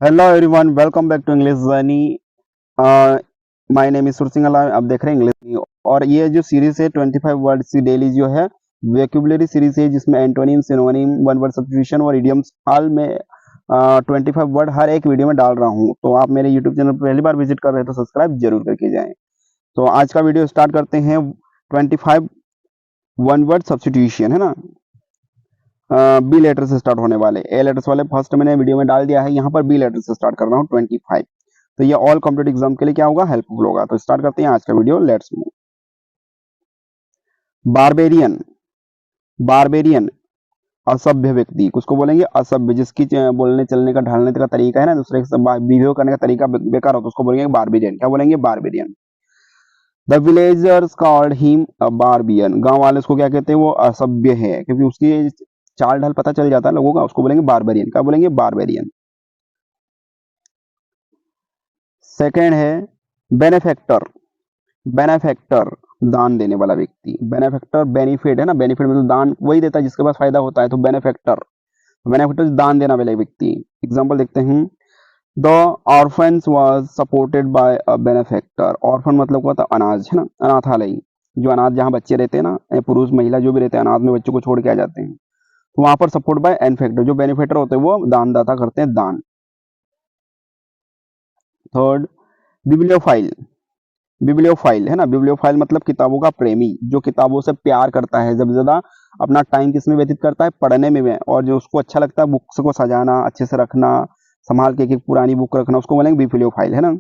Hello everyone, welcome back to English journey. My name is Sursingla. आप देख रहे हैं इंग्लिश। और ये जो सीरीज है 25 वर्ड्स की डेली जो है वोकैबुलरी सीरीज है, जिसमें antonym, synonym, one word substitution और इडियम्स ऑल में 25 वर्ड हर एक वीडियो में डाल रहा हूँ। तो आप मेरे यूट्यूब चैनल पर पहली बार विजिट कर रहे हैं तो सब्सक्राइब जरूर करके जाएं। तो आज का वीडियो स्टार्ट करते हैं। 25 वन वर्ड सब्स्टिट्यूशन है ना। बी लेटर से स्टार्ट होने वाले, ए लेटर्स वाले फर्स्ट मैंने वीडियो में डाल दिया है, यहाँ पर बी लेटर से स्टार्ट कर रहा हूँ 25। तो ये ऑल कॉम्पिटेटिव एग्जाम के लिए क्या होगा, हेल्पफुल होगा। तो स्टार्ट करते हैं आज का video, let's move. Barbarian, barbarian असभ्य व्यक्ति, किसको बोलेंगे, असभ्य, जिसकी बोलने चलने का ढलने का तरीका है ना दूसरे से बिहेव करने का तरीका बेकार हो तो उसको बोलेंगे बारबेरियन। क्या बोलेंगे, barbarian. The villagers called him a barbarian, गांव वाले उसको क्या कहते हैं, वो असभ्य है, क्योंकि उसकी चाल ढल पता चल जाता है लोगों का, उसको बोलेंगे बारबेरियन। क्या बोलेंगे, बारबेरियन। सेकेंड है बेनेफेक्टर, बेनेफेक्टर दान देने वाला व्यक्ति। बेनेफेक्टर, बेनिफिट है ना, बेनिफिट मतलब दान वही देता है जिसके पास फायदा होता है, तो बेनेफेक्टर, बेनेफेक्टर दान देने वाले व्यक्ति। एग्जांपल देखते हैं, the orphans was supported by a benefactor. Orphan मतलब क्या होता है, अनाज है ना, अनाथालय, जो अनाथ जहाँ बच्चे रहते हैं ना, पुरुष महिला जो भी रहते हैं अनाथ में बच्चों को छोड़ के आ जाते हैं, तो वहां पर सपोर्ट बाय बेनेफेक्टर, जो बेनिफेक्टर होते हैं वो दानदाता करते हैं दान। थर्ड, बिब्लियोफाइल, बिब्लियोफाइल है ना, बिब्लियोफाइल मतलब किताबों का प्रेमी, जो किताबों से प्यार करता है, जब ज्यादा अपना टाइम किसमें व्यतीत करता है, पढ़ने में, और जो उसको अच्छा लगता है बुक्स को सजाना, अच्छे से रखना, संभाल के एक पुरानी बुक रखना, उसको बोलेंगे बिब्लियोफाइल है ना।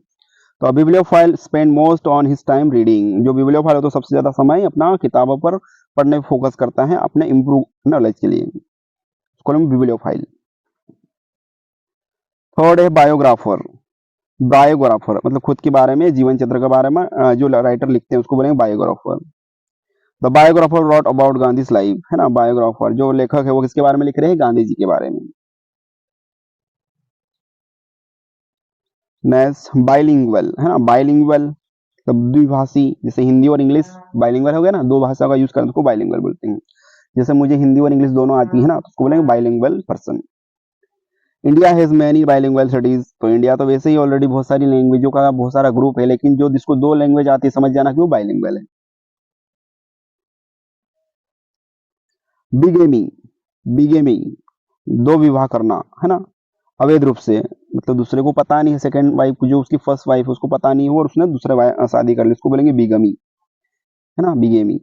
तो bibliophile spend most on his time reading, जो बिब्लियोफाइल हो तो सबसे ज्यादा समय अपना किताबों पर पढ़ने में फोकस करता है अपने इम्प्रूव नॉलेज के लिए, उसको बोलेंगे बिब्लियोफाइल। थर्ड है बायोग्राफर, बायोग्राफर मतलब खुद के बारे में, जीवन चरित्र के बारे में जो राइटर लिखते हैं उसको बोलेंगे biographer. The biographer wrote about Gandhi life है ना, बायोग्राफर जो लेखक है वो किसके बारे में लिख रहे हैं, गांधी जी के बारे में। नेक्स्ट बाइलिंगुअल है ना, बाइलिंगुअल मतलब द्विभाषी, जैसे हिंदी और इंग्लिश बाइलिंगुअल हो गया ना, दो भाषा का यूज करते हैं उसको बाइलिंगुअल बोलते हैं। जैसे मुझे हिंदी और इंग्लिश दोनों आती है ना, तो उसको बोलेंगे bilingual person. India has many bilingual studies, तो इंडिया तो वैसे ही ऑलरेडी बहुत सारी लैंग्वेजों का बहुत सारा ग्रुप है, लेकिन जो जिसको दो लैंग्वेज आती है समझ जाना कि वो बाइलिंगुअल है। बिगेमी, बिगेमी दो विवाह करना है ना, अवैध रूप से, मतलब दूसरे को पता नहीं है, सेकंड वाइफ को, जो उसकी फर्स्ट वाइफ है उसको पता नहीं है और उसने दूसरे शादी कर ली, उसको बोलेंगे बिगमी है ना, बिगेमी।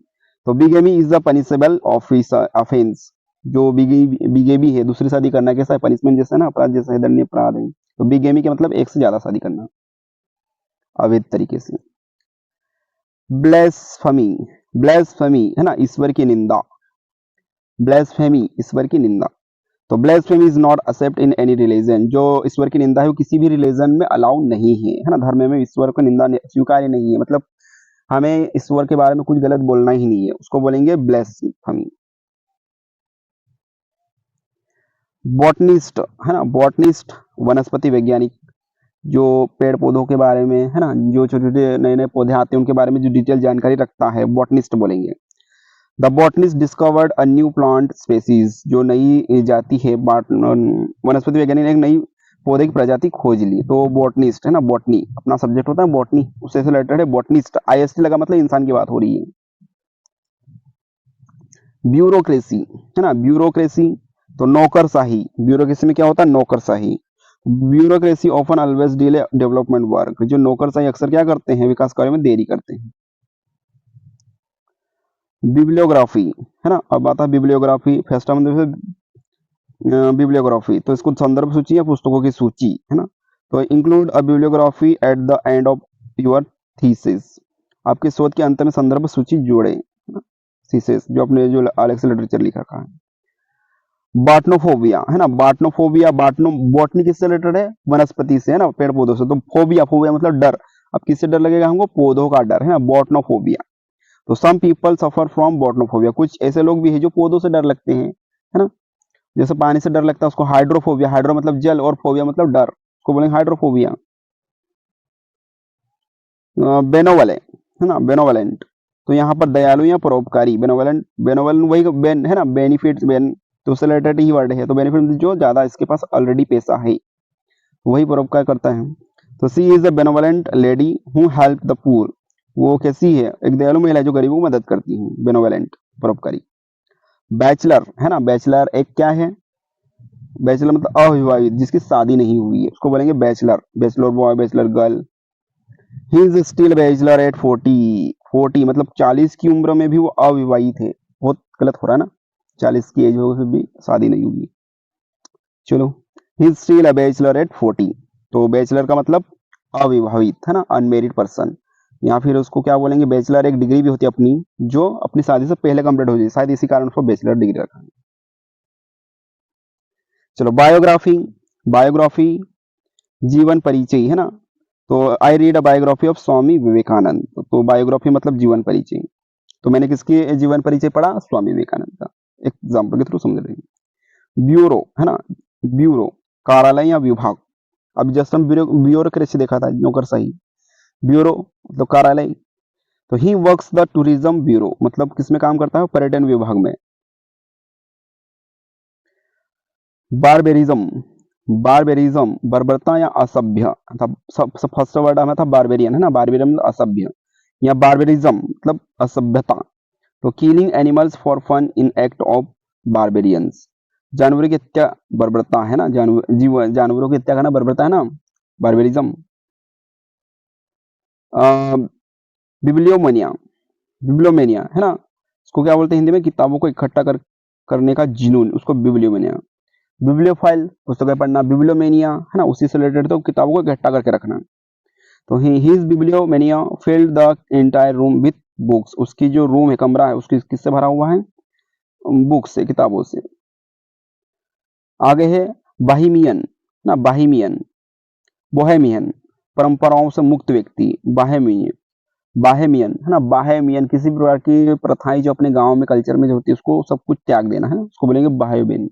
तो बिगेमी इज द पनिशेबल ऑफेंस, जो बिगेमी है दूसरी शादी करना कैसा है, पनिशमेंट जैसा है ना, अपराध जैसा है, दंडनीय अपराध है। तो बिगेमी के मतलब एक से ज्यादा शादी करना अवैध तरीके से। ब्लेसफमी, ब्लेसफमी है ना, ईश्वर की निंदा, ब्लेसफेमी ईश्वर की निंदा। तो blasphemy is not accept in any religion, जो ईश्वर की निंदा है वो किसी भी रिलीजन में अलाउ नहीं है ना, धर्म में ईश्वर को निंदा स्वीकार्य नहीं है, मतलब हमें ईश्वर के बारे में कुछ गलत बोलना ही नहीं है, उसको बोलेंगे ब्लेसफेमी। बॉटनिस्ट है ना, बॉटनिस्ट वनस्पति वैज्ञानिक, जो पेड़ पौधों के बारे में है ना, जो छोटे छोटे नए नए पौधे आते हैं उनके बारे में जो डिटेल जानकारी रखता है, बॉटनिस्ट बोलेंगे। The botanist discovered a new plant species, जो नई जाति है, वनस्पति वैज्ञानिक ने एक नई पौधे की प्रजाति खोज ली, तो बॉटनिस्ट है ना, बॉटनी अपना सब्जेक्ट होता है, बॉटनी उससे रिलेटेड है, बॉटनिस्ट, आईएसटी लगा मतलब इंसान की बात हो रही है। ब्यूरोक्रेसी है ना, ब्यूरोक्रेसी तो नौकरशाही, ब्यूरोक्रेसी में क्या होता है, नौकरशाही। Bureaucracy often always delay development work, जो नौकरशाही अक्सर क्या करते हैं, विकास कार्य में देरी करते हैं। बिब्लियोग्राफी है ना, अब आता है बिब्लियोग्राफी, फर्स्ट मतलब बिब्लियोग्राफी, तो इसको संदर्भ सूची या पुस्तकों की सूची है ना। तो include a bibliography at the end of your thesis, आपके शोध के अंत में संदर्भ सूची जोड़े है ना, थीसिस जो अपने जो अलग से लिटरेचर लिखा है। बाटनोफोबिया है ना, बाटनोफोबिया, बाटनो बॉटनी किससे रिलेटेड है, वनस्पति से है ना, पेड़ पौधों से, तो फोबिया, फोबिया मतलब डर, अब किससे डर लगेगा हमको, पौधों का डर है ना, बॉटनोफोबिया। तो सम पीपल सफर फ्रॉम बॉटनोफोबिया, कुछ ऐसे लोग भी है जो पौधों से डर लगते हैं है ना, जैसे पानी से डर लगता है उसको हाइड्रोफोबिया, हाइड्रो मतलब जल और फोबिया मतलब डर, उसको बोलेंगे हाइड्रोफोबिया। बेनोवले है ना, बेनोवलेंट, तो यहाँ पर दयालु या परोपकारी, बेनोवलेंट, बेनोवलेंट वही बेन है ना, बेनिफिट्स बेन, तो उससे रिलेटेड ही वर्ड है, तो बेनिफिट जो ज्यादा इसके पास ऑलरेडी पैसा है, वही परोपकार करता है। तो she is a benevolent lady who help the poor, वो कैसी है, एक दयालु महिला जो गरीबों को मदद करती है, बेनोवलेंट परोपकारी। बैचलर है ना, बैचलर एक क्या है, बैचलर मतलब अविवाहित जिसकी शादी नहीं हुई है, उसको बोलेंगे bachelor, bachelor boy, bachelor girl. He is still bachelor at 40 मतलब 40 की उम्र में भी वो अविवाहित है, बहुत गलत हो रहा है ना, 40 की एज हो फिर भी शादी नहीं हुई। चलो, he is still a bachelor at 40, तो बैचलर का मतलब अविवाहित है ना, अनमेरिड पर्सन। या फिर उसको क्या बोलेंगे, बैचलर एक डिग्री भी होती है अपनी, जो अपनी शादी से पहले कंप्लीट हो जाए, शायद इसी कारण उसको बैचलर डिग्री रखा है। चलो, बायोग्राफी, बायोग्राफी जीवन परिचय है ना, तो I read a biography of Swami Vivekananda, तो बायोग्राफी मतलब जीवन परिचय। तो मैंने किसकी जीवन परिचय पढ़ा, स्वामी विवेकानंद का, एग्जाम्पल के थ्रू समझ रहे हैं। ब्यूरो है ना, ब्यूरो कार्यालय या विभाग, अब जस्ट हम ब्यूरोक्रेसी देखा था, नौकरशाही, ब्यूरो मतलब कार्यालय। तो he works the tourism bureau मतलब किसमें काम करता है, पर्यटन विभाग में। बारबेरिज्म, बारबेरिज्म बर्बरता या असभ्य, सब फर्स्ट वर्ड हमें था बारबेरियन है ना, बारबेरियन मतलब असभ्य, या बारबेरिज्म मतलब असभ्यता। तो killing animals for fun in act of barbarians, जानवरों की हत्या बर्बरता है ना, जानवरों की हत्या करना बर्बरता है ना, बारबेरिज्म। बिब्लियोमेनिया, बिब्लियोमेनिया है ना, उसको क्या बोलते हैं हिंदी में, किताबों को इकट्ठा करने का जुनून, उसको बिब्लियोमेनिया। बिब्लियोफाइल पुस्तकें पढ़ना, बिब्लियोमेनिया है ना, उसी से रिलेटेड, तो किताबों को इकट्ठा करके रखना। तो his बिब्लियोमेनिया filled the entire room with books, उसकी जो रूम है, कमरा है, उसकी किससे भरा हुआ है, बुक से, किताबों से। आगे है बाहिमियन ना, बाहिमियन, बोहेमियन परंपराओं से मुक्त व्यक्ति, बाहेमियन, बाहेमियन है ना, बाहेमियन किसी भी प्रकार की प्रथाएं जो अपने गांव में कल्चर में जो होती है उसको सब कुछ त्याग देना है, उसको बोलेंगे बाहेमियन।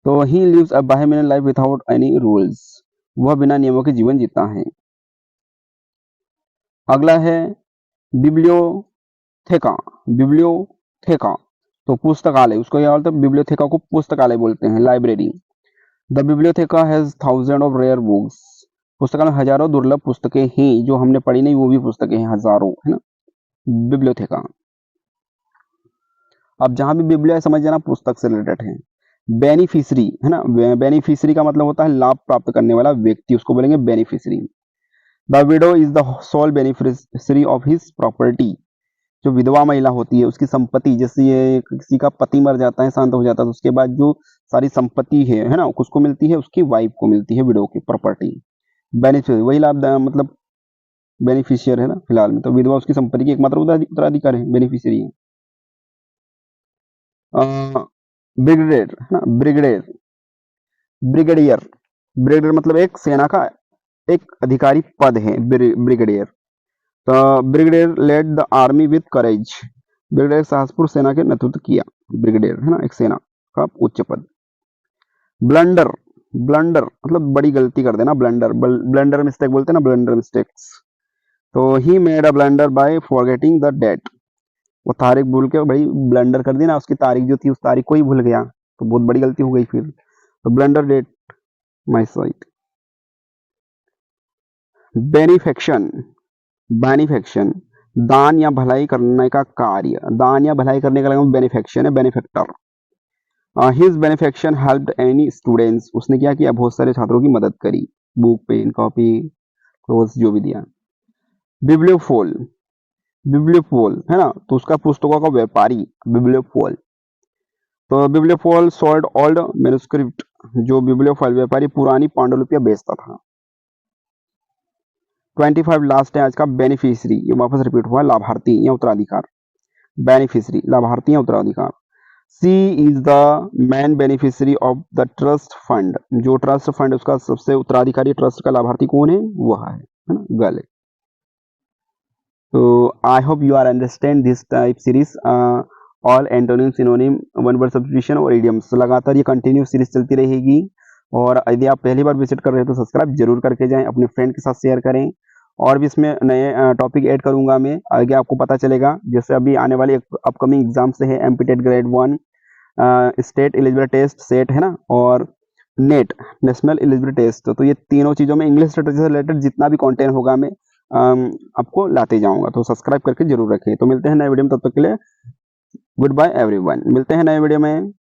तो he lives a bohemian life without any rules, वह बिना नियमों के जीवन जीता है। अगला है बिब्लियोथेका, बिब्लियोथेका तो पुस्तकालय, उसको क्या बोलते हैं, बिब्लियोथेका को पुस्तकालय बोलते हैं, library. The bibliotheca has thousand of rare books, पुस्तकालय में हजारों दुर्लभ पुस्तकें हैं, जो हमने पढ़ी नहीं वो भी पुस्तकें हैं हजारों, है ना, बिब्लियोथेका। अब जहां भी बिब्लियो है समझ जाना पुस्तक से रिलेटेड है। बेनिफिशरी है ना, बेनिफिशरी का मतलब होता है लाभ प्राप्त करने वाला व्यक्ति, उसको बोलेंगे beneficiary. The widow is the sole beneficiary of his property, जो विधवा महिला होती है उसकी संपत्ति, जैसे ये किसी का पति मर जाता है, शांत हो जाता है, तो उसके बाद जो सारी संपत्ति है ना, उसको मिलती है, उसकी वाइफ को मिलती है, विडो की प्रॉपर्टी। बेनिफिशियरी वही लाभ मतलब बेनिफिशियर है ना फिलहाल में, तो विधवा उसकी संपत्ति की एकमात्र उत्तराधिकार है, बेनिफिशियरी है। ब्रिगेडियर है ना, ब्रिगेडियर, ब्रिगेडियर, ब्रिगेडियर मतलब एक सेना का एक अधिकारी पद है, ब्रिगेडियर। तो brigadier led the army with courage, brigadier साहसपुर सेना के नेतृत्व किया, ब्रिगेडियर है ना, एक सेना का उच्च पद। ब्लंडर, ब्लंडर मतलब बड़ी गलती कर देना, ब्लंडर, ब्लंडर मिस्टेक बोलते हैं ना, ब्लंडर मिस्टेक्स। तो he made a blunder by forgetting the date, वो तारीख भूल के भाई ब्लंडर कर दी ना, उसकी तारीख जो थी उस तारीख को ही भूल गया, तो बहुत बड़ी गलती हो गई फिर, तो ब्लंडर डेट माय साइट। बेनिफेक्शन, बेनिफेक्शन दान या भलाई करने का कार्य, दान या भलाई करने का बेनिफेक्शन है, benefactor. His बेनिफेक्शन helped any students, उसने क्या किया, बहुत सारे छात्रों की मदद करी, बुक पेन कॉपी क्लोथ्स जो भी दिया। बिब्लियोफोल, बिब्लियोफोल है ना, तो उसका पुस्तकों का व्यापारी, बिब्लियोफोल। तो बिब्लियोफोल सोल्ड ओल्ड मैन्युस्क्रिप्ट, जो बिब्लियोफोल व्यापारी पुरानी पांडुलिपियां बेचता था। 25 लास्ट है आज का, बेनिफिशियरी, ये वापस रिपीट हुआ, लाभार्थी या उत्तराधिकार, बेनिफिशियरी लाभार्थी या उत्तराधिकार। She is the main beneficiary of the trust fund, जो ट्रस्ट फंड उसका सबसे उत्तराधिकारी, ट्रस्ट का लाभार्थी कौन है, वह है ना, गर्ल है। तो I hope you are understand this type series, all antonym synonym one word substitution और इडियम्स, लगातार ये कंटिन्यू सीरीज चलती रहेगी। और यदि आप पहली बार विजिट कर रहे हो तो सब्सक्राइब जरूर करके जाएं, अपने फ्रेंड के साथ शेयर करें, और भी इसमें नए टॉपिक ऐड करूंगा मैं, आगे आपको पता चलेगा। जैसे अभी आने वाली अपकमिंग एग्जाम से है MP TET grade 1 state eligible test set है ना, और नेट, नेशनल एलिजिबिलिटी टेस्ट। तो ये तीनों चीज़ों में इंग्लिश लिटरेचर से रिलेटेड जितना भी कंटेंट होगा मैं आपको लाते जाऊंगा, तो सब्सक्राइब करके जरूर रखें। तो मिलते हैं नए वीडियो में, तब तक के लिए गुड बाय एवरीवन। मिलते हैं नए वीडियो में।